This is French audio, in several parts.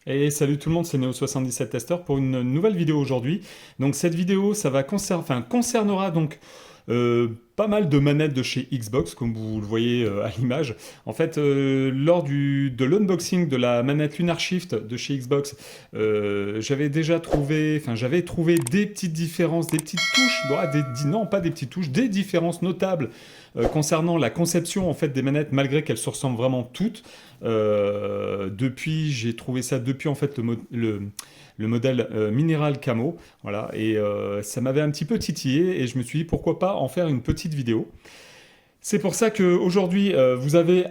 Et salut tout le monde, c'est Neo77 Tester pour une nouvelle vidéo aujourd'hui. Donc cette vidéo, ça va concernera donc pas mal de manettes de chez Xbox, comme vous le voyez à l'image. En fait, lors de l'unboxing de la manette Lunar Shift de chez Xbox, j'avais trouvé des petites différences, des petites touches, bon, non pas des petites touches, des différences notables concernant la conception en fait des manettes, malgré qu'elles se ressemblent vraiment toutes. J'ai trouvé ça depuis en fait le modèle Mineral Camo, voilà, et ça m'avait un petit peu titillé et je me suis dit pourquoi pas en faire une petite vidéo. C'est pour ça qu'aujourd'hui vous avez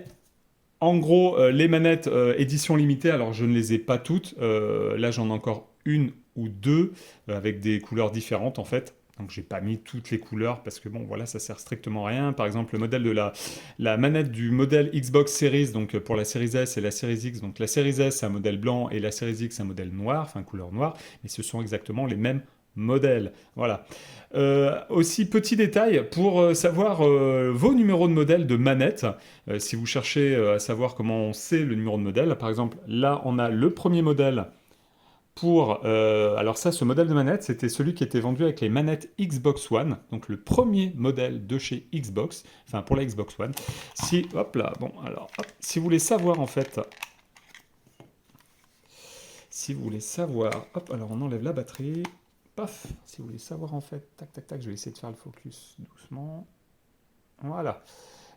en gros les manettes édition limitée. Alors je ne les ai pas toutes, là j'en ai encore une ou deux avec des couleurs différentes en fait. Donc j'ai pas mis toutes les couleurs parce que bon voilà ça sert strictement à rien. Par exemple le modèle de la manette du modèle Xbox Series, donc pour la Series S et la Series X. Donc la Series S c'est un modèle blanc et la Series X c'est un modèle noir, enfin couleur noire, mais ce sont exactement les mêmes modèles. Voilà. Aussi petit détail pour savoir vos numéros de modèle de manette. Si vous cherchez à savoir comment on sait le numéro de modèle, par exemple là on a le premier modèle alors ça, ce modèle de manette, c'était celui qui était vendu avec les manettes Xbox One, donc le premier modèle de chez Xbox, enfin pour la Xbox One. Si, hop là, bon, alors, hop, si vous voulez savoir en fait, si vous voulez savoir, hop, alors on enlève la batterie, paf, si vous voulez savoir en fait, tac, tac, tac, je vais essayer de faire le focus doucement, voilà.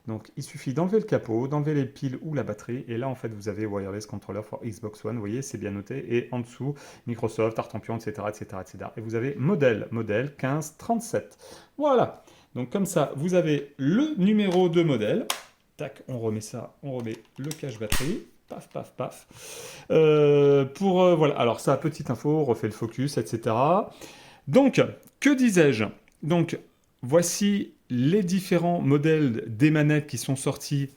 Donc il suffit d'enlever le capot, d'enlever les piles ou la batterie, et là en fait vous avez Wireless Controller for Xbox One, vous voyez c'est bien noté, et en dessous Microsoft, Artempion, etc., etc., etc. Et vous avez modèle 1537. Voilà, donc comme ça vous avez le numéro de modèle, tac, on remet ça, on remet le cache batterie, paf, paf, paf. Voilà, alors ça, petite info, refait le focus, etc. Donc, que disais-je? Donc, voici les différents modèles des manettes qui sont sortis.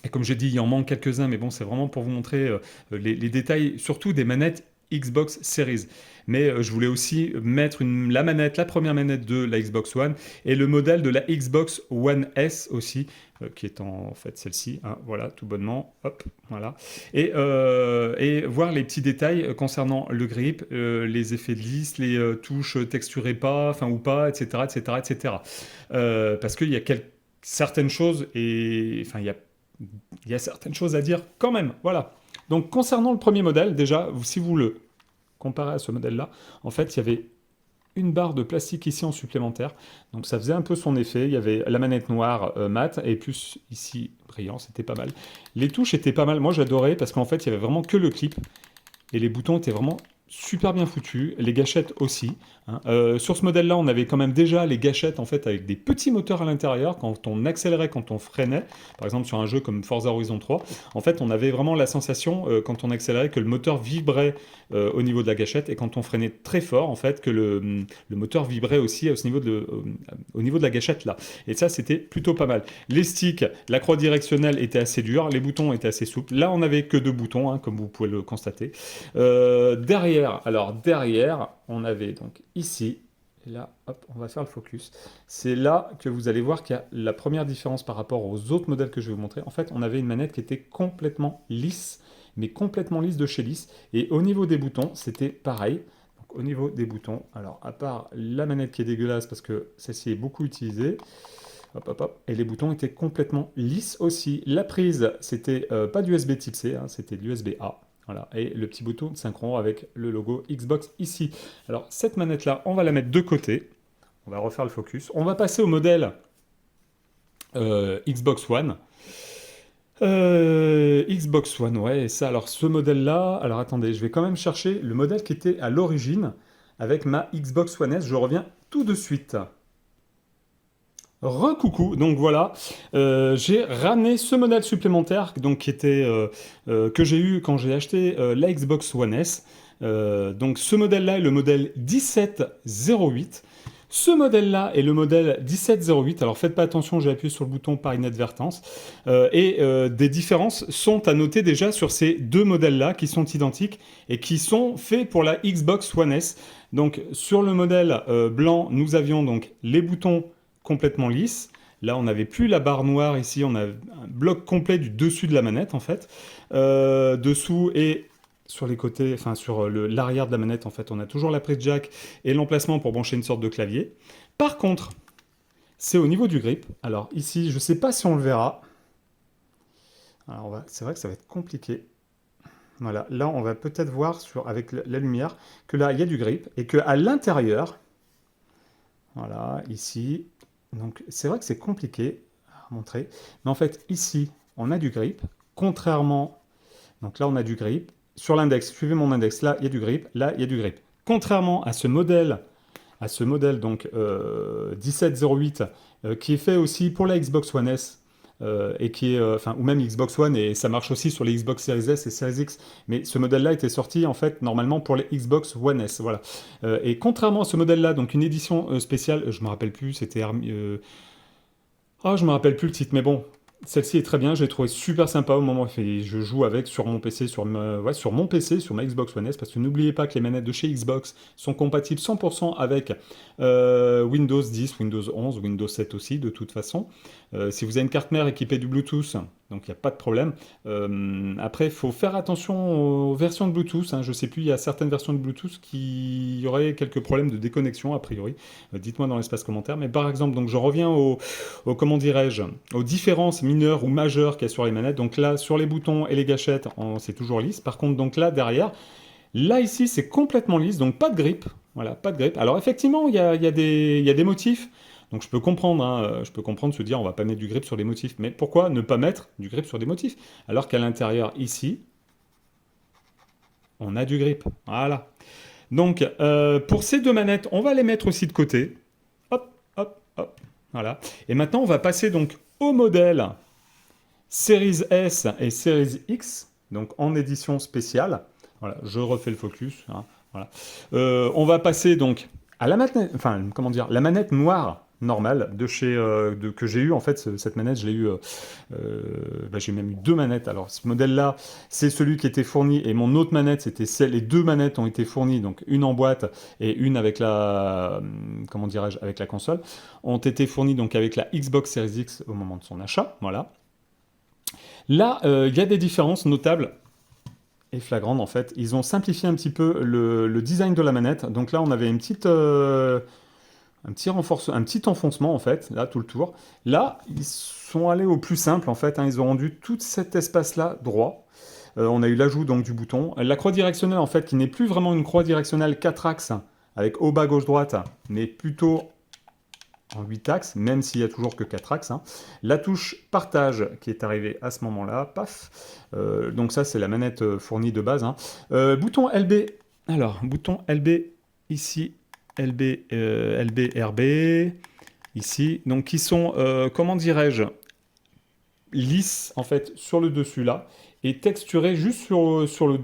Et comme j'ai dit, il en manque quelques-uns, mais bon, c'est vraiment pour vous montrer les détails, surtout des manettes Xbox Series. Mais je voulais aussi mettre la première manette de la Xbox One et le modèle de la Xbox One S aussi, qui est en fait celle-ci, hein, voilà, tout bonnement, hop, voilà. Et voir les petits détails concernant le grip, les effets de lisse, les touches texturées pas, enfin ou pas, etc., etc., etc. Parce qu'il y a certaines choses et enfin il y a certaines choses à dire quand même, voilà. Donc concernant le premier modèle, déjà, si vous le comparez à ce modèle-là, en fait, il y avait une barre de plastique ici en supplémentaire, donc ça faisait un peu son effet. Il y avait la manette noire mat et plus ici brillant, c'était pas mal. Les touches étaient pas mal, moi j'adorais parce qu'en fait il y avait vraiment que le clip et les boutons étaient vraiment super bien foutus, les gâchettes aussi, hein. Sur ce modèle-là, on avait quand même déjà les gâchettes en fait avec des petits moteurs à l'intérieur quand on accélérait, quand on freinait. Par exemple sur un jeu comme Forza Horizon 3, en fait, on avait vraiment la sensation quand on accélérait que le moteur vibrait au niveau de la gâchette et quand on freinait très fort, en fait, que le moteur vibrait aussi au niveau de la gâchette là. Et ça, c'était plutôt pas mal. Les sticks, la croix directionnelle était assez dure, les boutons étaient assez souples. Là, on n'avait que deux boutons, hein, comme vous pouvez le constater. Derrière, on avait donc ici, et là, hop, on va faire le focus. C'est là que vous allez voir qu'il y a la première différence par rapport aux autres modèles que je vais vous montrer. En fait, on avait une manette qui était complètement lisse, mais complètement lisse de chez lisse. Et au niveau des boutons, c'était pareil. Donc, au niveau des boutons, alors à part la manette qui est dégueulasse parce que celle-ci est beaucoup utilisée, hop, hop, hop. Et les boutons étaient complètement lisses aussi. La prise, c'était pas d'USB type C, hein, c'était de l'USB A. Voilà. Et le petit bouton de synchron avec le logo Xbox ici. Alors cette manette-là, on va la mettre de côté. On va refaire le focus. On va passer au modèle Xbox One. Xbox One, ouais, et ça, alors ce modèle-là, alors attendez, je vais quand même chercher le modèle qui était à l'origine avec ma Xbox One S. Je reviens tout de suite. Recoucou, donc voilà, j'ai ramené ce modèle supplémentaire donc, que j'ai eu quand j'ai acheté la Xbox One S. Donc ce modèle-là est le modèle 1708. Ce modèle-là est le modèle 1708. Alors faites pas attention, j'ai appuyé sur le bouton par inadvertance. Des différences sont à noter déjà sur ces deux modèles-là qui sont identiques et qui sont faits pour la Xbox One S. Donc sur le modèle blanc, nous avions donc les boutons complètement lisse. Là, on n'avait plus la barre noire ici, on a un bloc complet du dessus de la manette en fait. Dessous et sur les côtés, enfin sur l'arrière de la manette, en fait, on a toujours la prise jack et l'emplacement pour brancher une sorte de clavier. Par contre, c'est au niveau du grip. Alors ici, je ne sais pas si on le verra. Alors c'est vrai que ça va être compliqué. Voilà, là on va peut-être voir avec la lumière que là il y a du grip et qu'à l'intérieur, voilà, ici, donc c'est vrai que c'est compliqué à montrer, mais en fait ici on a du grip, contrairement, donc là on a du grip, sur l'index, suivez mon index, là il y a du grip, là il y a du grip. Contrairement à ce modèle donc 1708 qui est fait aussi pour la Xbox One S et qui est, enfin, ou même Xbox One, et ça marche aussi sur les Xbox Series S et Series X, mais ce modèle-là était sorti en fait normalement pour les Xbox One S, voilà. Et contrairement à ce modèle-là, donc une édition spéciale, je me rappelle plus, c'était je me rappelle plus le titre, mais bon, celle-ci est très bien, je l'ai trouvée super sympa au moment où je joue avec sur mon PC, sur mon PC, sur ma Xbox One S, parce que n'oubliez pas que les manettes de chez Xbox sont compatibles 100% avec Windows 10, Windows 11, Windows 7 aussi, de toute façon. Si vous avez une carte mère équipée du Bluetooth, donc il n'y a pas de problème. Après, il faut faire attention aux versions de Bluetooth, hein. Je ne sais plus, il y a certaines versions de Bluetooth qui auraient quelques problèmes de déconnexion, a priori. Dites-moi dans l'espace commentaire. Mais par exemple, donc je reviens comment dirais-je, aux différences mineures ou majeures qu'il y a sur les manettes. Donc là, sur les boutons et les gâchettes, c'est toujours lisse. Par contre, donc là, derrière, là, ici, c'est complètement lisse, donc pas de grip. Voilà, pas de grip. Alors effectivement, il y a des motifs. Donc je peux comprendre, hein, je peux comprendre se dire on va pas mettre du grip sur les motifs. Mais pourquoi ne pas mettre du grip sur des motifs? Alors qu'à l'intérieur, ici, on a du grip. Voilà. Donc pour ces deux manettes, on va les mettre aussi de côté. Hop, hop, hop. Voilà. Et maintenant, on va passer donc au modèle Series S et Series X, donc en édition spéciale. Voilà, je refais le focus, hein, voilà. On va passer donc à la manette, enfin, comment dire, la manette noire normale de chez que j'ai eu en fait cette manette, je l'ai eu j'ai même eu deux manettes. Alors ce modèle là c'est celui qui était fourni et mon autre manette c'était celle, les deux manettes ont été fournies, donc une en boîte et une avec la comment dirais-je, avec la console, ont été fournies donc avec la Xbox Series X au moment de son achat. Voilà, là il y a des différences notables et flagrantes en fait. Ils ont simplifié un petit peu le design de la manette. Donc là on avait une petite un petit enfoncement en fait, là tout le tour. Là, ils sont allés au plus simple en fait, hein. Ils ont rendu tout cet espace-là droit. On a eu l'ajout donc du bouton. La croix directionnelle en fait, qui n'est plus vraiment une croix directionnelle 4 axes, avec haut, bas, gauche, droite, mais plutôt en 8 axes, même s'il y a toujours que 4 axes, hein. La touche partage qui est arrivée à ce moment-là, paf. Donc ça c'est la manette fournie de base, hein. Bouton LB, alors bouton LB ici, LB, LB, RB, ici, donc qui sont, comment dirais-je, lisses en fait sur le dessus là, et texturés juste sous le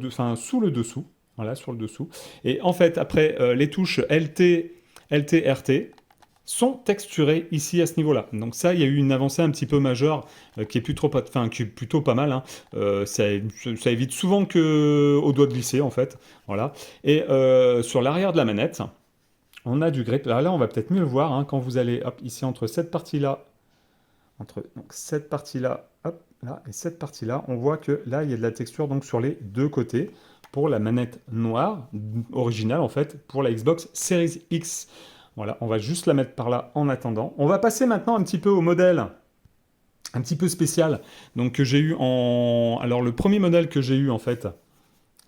dessous, voilà, sur le dessous. Et en fait, après, les touches LT, LT, RT sont texturées ici à ce niveau-là. Donc ça, il y a eu une avancée un petit peu majeure qui est qui est plutôt pas mal, hein. Ça évite souvent au doigt de glisser en fait, voilà. Et sur l'arrière de la manette, on a du grip. Là, on va peut-être mieux le voir, hein, quand vous allez hop, ici entre cette partie-là, donc cette partie-là, hop, là, et cette partie-là, on voit que là, il y a de la texture donc sur les deux côtés pour la manette noire, originale en fait, pour la Xbox Series X. Voilà, on va juste la mettre par là en attendant. On va passer maintenant un petit peu au modèle un petit peu spécial, donc que j'ai eu en... Alors le premier modèle que j'ai eu en fait,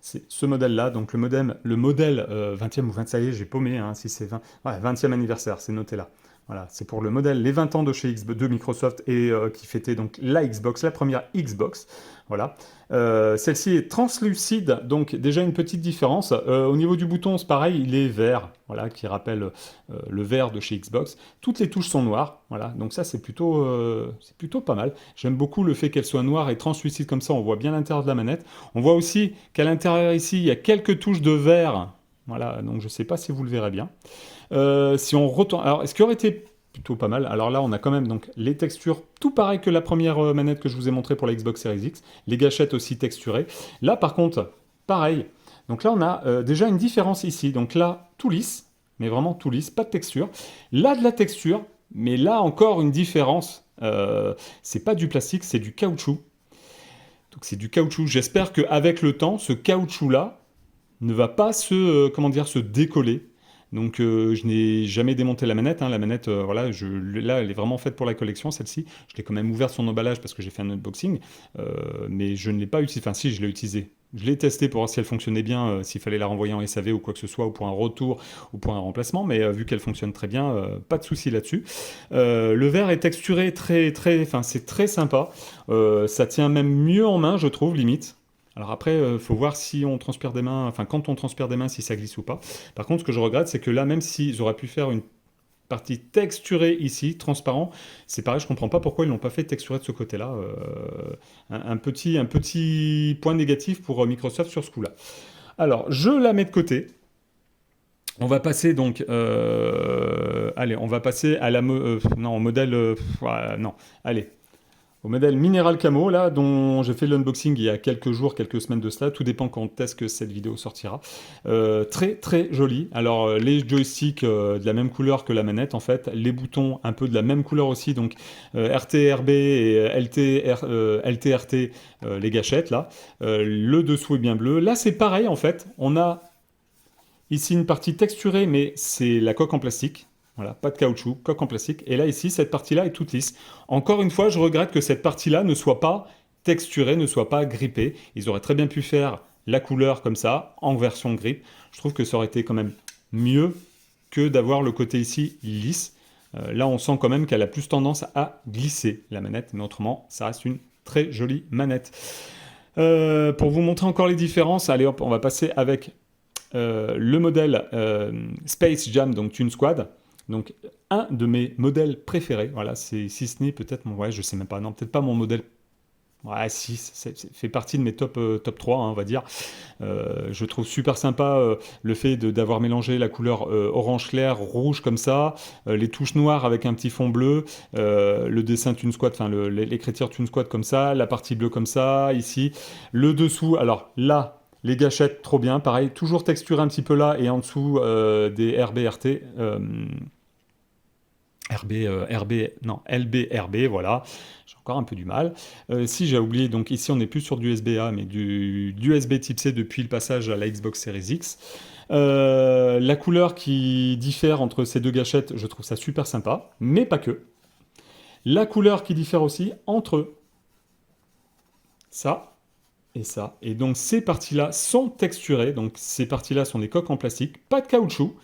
c'est ce modèle-là, donc le modèle 20e ou 20, ça y est, j'ai paumé, hein, si c'est 20, ouais, 20e anniversaire, c'est noté là. Voilà, c'est pour le modèle, les 20 ans de chez de Microsoft et qui fêtait donc la Xbox, la première Xbox. Voilà. Celle-ci est translucide, donc déjà une petite différence. Au niveau du bouton, c'est pareil, il est vert, voilà, qui rappelle le vert de chez Xbox. Toutes les touches sont noires, voilà, donc ça c'est plutôt pas mal. J'aime beaucoup le fait qu'elle soit noire et translucide comme ça, on voit bien l'intérieur de la manette. On voit aussi qu'à l'intérieur ici, il y a quelques touches de vert, voilà, donc je ne sais pas si vous le verrez bien. Si on retourne, alors ce qui aurait été plutôt pas mal, alors là on a quand même donc les textures, tout pareil que la première manette que je vous ai montré pour la Xbox Series X, les gâchettes aussi texturées. Là par contre, pareil, donc là on a déjà une différence ici, donc là tout lisse, mais vraiment tout lisse, pas de texture. Là de la texture, mais là encore une différence, c'est pas du plastique, c'est du caoutchouc. Donc c'est du caoutchouc. J'espère qu'avec le temps, ce caoutchouc-là ne va pas comment dire, se décoller. Donc je n'ai jamais démonté la manette, hein. La manette, voilà, là, elle est vraiment faite pour la collection, celle-ci. Je l'ai quand même ouverte son emballage parce que j'ai fait un unboxing, mais je ne l'ai pas utilisé. Enfin, si, je l'ai utilisé. Je l'ai testé pour voir si elle fonctionnait bien, s'il fallait la renvoyer en SAV ou quoi que ce soit, ou pour un retour ou pour un remplacement. Mais vu qu'elle fonctionne très bien, pas de souci là-dessus. Le verre est texturé enfin, c'est très sympa. Ça tient même mieux en main, je trouve, limite. Alors après, faut voir si on transpire des mains, enfin quand on transpire des mains, si ça glisse ou pas. Par contre, ce que je regrette, c'est que là, même s'ils auraient pu faire une partie texturée ici, transparent, c'est pareil, je comprends pas pourquoi ils l'ont pas fait texturer de ce côté-là. Un petit point négatif pour Microsoft sur ce coup-là. Alors, je la mets de côté. On va passer donc, allez, on va passer à non, au modèle, non, allez, au modèle Mineral Camo, là, dont j'ai fait l'unboxing il y a quelques jours, quelques semaines de cela, tout dépend quand est-ce que cette vidéo sortira. Très très joli. Alors les joysticks de la même couleur que la manette en fait, les boutons un peu de la même couleur aussi, donc RT-RB et LT-RT, les gâchettes là. Le dessous est bien bleu. Là c'est pareil en fait, on a ici une partie texturée, mais c'est la coque en plastique. Voilà, pas de caoutchouc, coque en plastique. Et là, ici, cette partie-là est toute lisse. Encore une fois, je regrette que cette partie-là ne soit pas texturée, ne soit pas grippée. Ils auraient très bien pu faire la couleur comme ça, en version grip. Je trouve que ça aurait été quand même mieux que d'avoir le côté ici lisse. Là, on sent quand même qu'elle a plus tendance à glisser, la manette. Mais autrement, ça reste une très jolie manette. Pour vous montrer encore les différences, allez hop, on va passer avec le modèle Space Jam, donc Tune Squad. Donc, un de mes modèles préférés, voilà, si ce n'est peut-être mon, ouais, je sais même pas, non, peut-être pas mon modèle, ouais, si, fait partie de mes top 3, hein, on va dire. Je trouve super sympa le fait d'avoir mélangé la couleur orange clair, rouge comme ça, les touches noires avec un petit fond bleu, le dessin Tune Squad, enfin l'écriture Tune Squad comme ça, la partie bleue comme ça, ici, le dessous, alors là, les gâchettes, trop bien, pareil, toujours texture un petit peu là, et en dessous des RBRT, non, LBRB, voilà. J'ai encore un peu du mal. Si j'ai oublié, donc ici on n'est plus sur du USB-A, mais du USB type C depuis le passage à la Xbox Series X. La couleur qui diffère entre ces deux gâchettes, je trouve ça super sympa, mais pas que. La couleur qui diffère aussi entre ça et ça. Et donc ces parties-là sont texturées, donc ces parties-là sont des coques en plastique, pas de caoutchouc,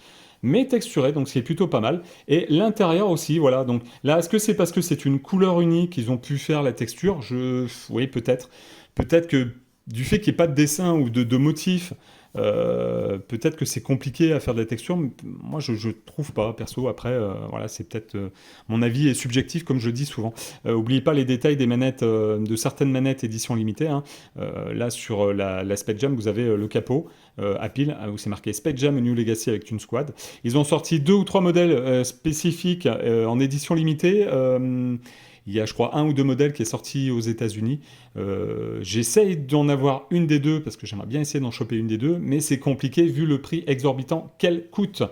mais texturé, donc ce qui est plutôt pas mal. Et l'intérieur aussi, voilà. Donc là, est-ce que c'est parce que c'est une couleur unique qu'ils ont pu faire la texture? Oui, peut-être. Peut-être que du fait qu'il n'y ait pas de dessin ou de motif, peut-être que c'est compliqué à faire de la texture. Moi, je trouve pas, perso. Après, voilà, c'est peut-être mon avis est subjectif, comme je le dis souvent. Oubliez pas les détails des manettes, de certaines manettes édition limitée, hein. Là, sur la Space Jam, vous avez le capot à pile, où c'est marqué Space Jam New Legacy avec Tune Squad. Ils ont sorti 2 ou 3 modèles spécifiques en édition limitée. Il y a, je crois, 1 ou 2 modèles qui est sorti aux États-Unis. J'essaye d'en avoir une des deux, parce que j'aimerais bien essayer d'en choper une des deux, mais c'est compliqué vu le prix exorbitant qu'elle coûte.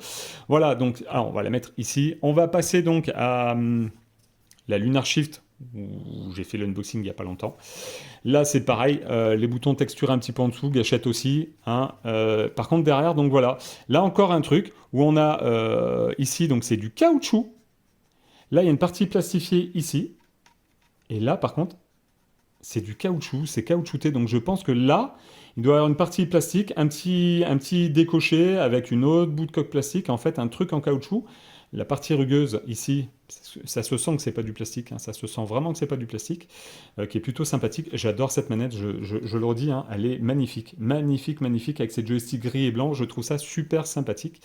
Voilà, donc alors, on va la mettre ici. On va passer donc à la Lunar Shift, où j'ai fait l'unboxing il n'y a pas longtemps. Là, c'est pareil, les boutons texturés un petit peu en dessous, gâchette aussi, hein. Par contre, derrière, donc voilà. Là, encore un truc où on a ici, donc c'est du caoutchouc. Là, il y a une partie plastifiée ici. Et là, par contre, c'est du caoutchouc, c'est caoutchouté. Donc je pense que là, il doit y avoir une partie plastique, un petit décoché avec une autre bout de coque plastique, en fait, un truc en caoutchouc. La partie rugueuse, ici, ça se sent que c'est pas du plastique, hein, ça se sent vraiment que c'est pas du plastique, qui est plutôt sympathique. J'adore cette manette, je le redis, hein, elle est magnifique, magnifique, magnifique, avec ses joysticks gris et blanc, je trouve ça super sympathique.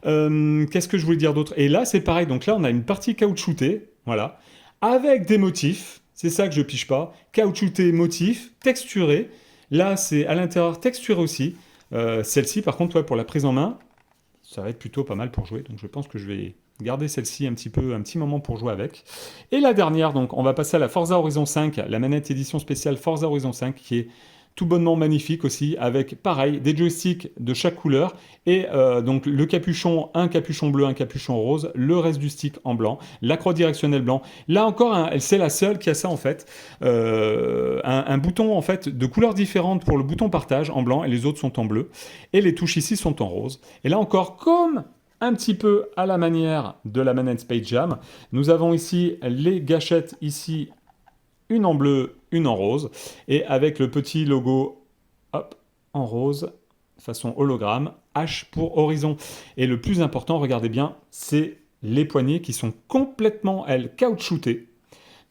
Qu'est-ce que je voulais dire d'autre? Et là, c'est pareil, donc là, on a une partie caoutchoutée, voilà, avec des motifs, c'est ça que je pige pas, caoutchouté, motif, texturé. Là, c'est à l'intérieur texturé aussi. Celle-ci, par contre, ouais, pour la prise en main, ça va être plutôt pas mal pour jouer. Donc je pense que je vais garder celle-ci un petit moment pour jouer avec. Et la dernière, donc on va passer à la Forza Horizon 5, la manette édition spéciale Forza Horizon 5, qui est tout bonnement magnifique aussi, avec pareil, des joysticks de chaque couleur, et donc le capuchon, un capuchon bleu, un capuchon rose, le reste du stick en blanc, la croix directionnelle blanc. Là encore, hein, c'est la seule qui a ça en fait, un bouton en fait de couleurs différentes pour le bouton partage en blanc, et les autres sont en bleu, et les touches ici sont en rose. Et là encore, comme un petit peu à la manière de la manette Space Jam, nous avons ici les gâchettes ici, une en bleu, une en rose, et avec le petit logo, hop, en rose, façon hologramme, H pour horizon. Et le plus important, regardez bien, c'est les poignées qui sont complètement, elles, caoutchoutées,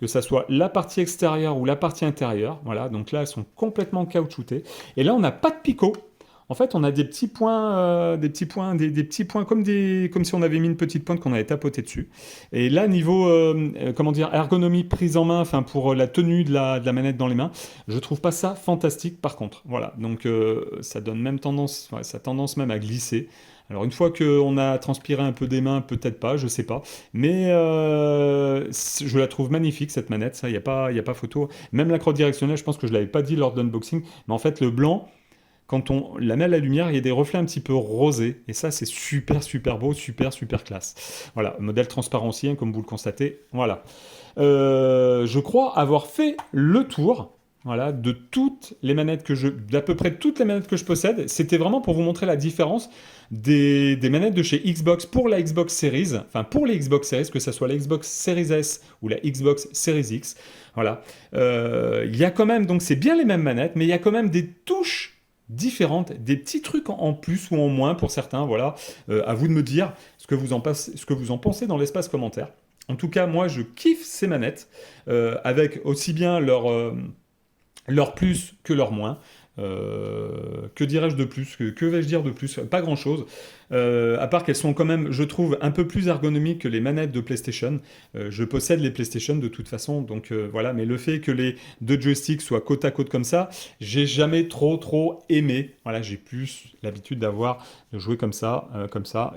que ça soit la partie extérieure ou la partie intérieure. Voilà, donc là, elles sont complètement caoutchoutées. Et là, on n'a pas de picot. En fait, on a des petits points, des petits points comme si on avait mis une petite pointe qu'on avait tapoté dessus. Et là, niveau, comment dire, ergonomie, prise en main, enfin pour la tenue de la manette dans les mains, je trouve pas ça fantastique. Par contre, voilà. Donc, ça donne même tendance, ouais, ça a tendance même à glisser. Alors une fois qu'on a transpiré un peu des mains, peut-être pas, je sais pas. Mais je la trouve magnifique cette manette, ça, y a pas photo. Même la croix directionnelle, je pense que je l'avais pas dit lors de l'unboxing, mais en fait le blanc, quand on la met à la lumière, il y a des reflets un petit peu rosés. Et ça, c'est super, super beau, super, super classe. Voilà, modèle transparent aussi, hein, comme vous le constatez. Voilà. Je crois avoir fait le tour. Voilà, de toutes les manettes d'à peu près toutes les manettes que je possède. C'était vraiment pour vous montrer la différence des manettes de chez Xbox pour la Xbox Series, enfin pour les Xbox Series, que ce soit la Xbox Series S ou la Xbox Series X. Voilà. Il y a quand même, donc c'est bien les mêmes manettes, mais il y a quand même des touches différentes, des petits trucs en plus ou en moins pour certains, voilà. À vous de me dire ce que vous en pensez dans l'espace commentaire. En tout cas, moi, je kiffe ces manettes, avec aussi bien leur plus que leur moins. Que dirais-je de plus? Que vais-je dire de plus? Pas grand-chose. À part qu'elles sont quand même, je trouve, un peu plus ergonomiques que les manettes de PlayStation. Je possède les PlayStation de toute façon, donc voilà. Mais le fait que les deux joysticks soient côte à côte comme ça, j'ai jamais trop aimé. Voilà, j'ai plus l'habitude de jouer comme ça,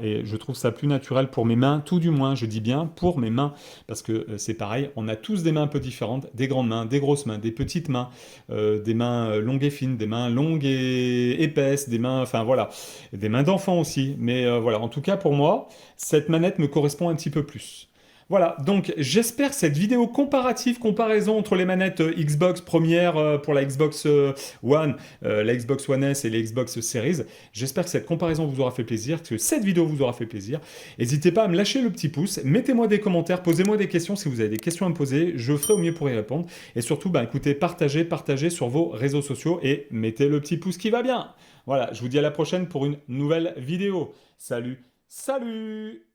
et je trouve ça plus naturel pour mes mains, tout du moins, je dis bien pour mes mains, parce que c'est pareil, on a tous des mains un peu différentes, des grandes mains, des grosses mains, des petites mains, des mains longues et fines, des mains longues et épaisses, des mains, enfin voilà, des mains d'enfant aussi. Mais voilà, en tout cas pour moi, cette manette me correspond un petit peu plus. Voilà, donc j'espère que cette vidéo comparaison entre les manettes Xbox première pour la Xbox One, la Xbox One S et les Xbox Series, j'espère que cette comparaison vous aura fait plaisir, que cette vidéo vous aura fait plaisir. N'hésitez pas à me lâcher le petit pouce, mettez-moi des commentaires, posez-moi des questions si vous avez des questions à me poser, je ferai au mieux pour y répondre. Et surtout, bah, écoutez, partagez sur vos réseaux sociaux et mettez le petit pouce qui va bien. Voilà, je vous dis à la prochaine pour une nouvelle vidéo. Salut, salut!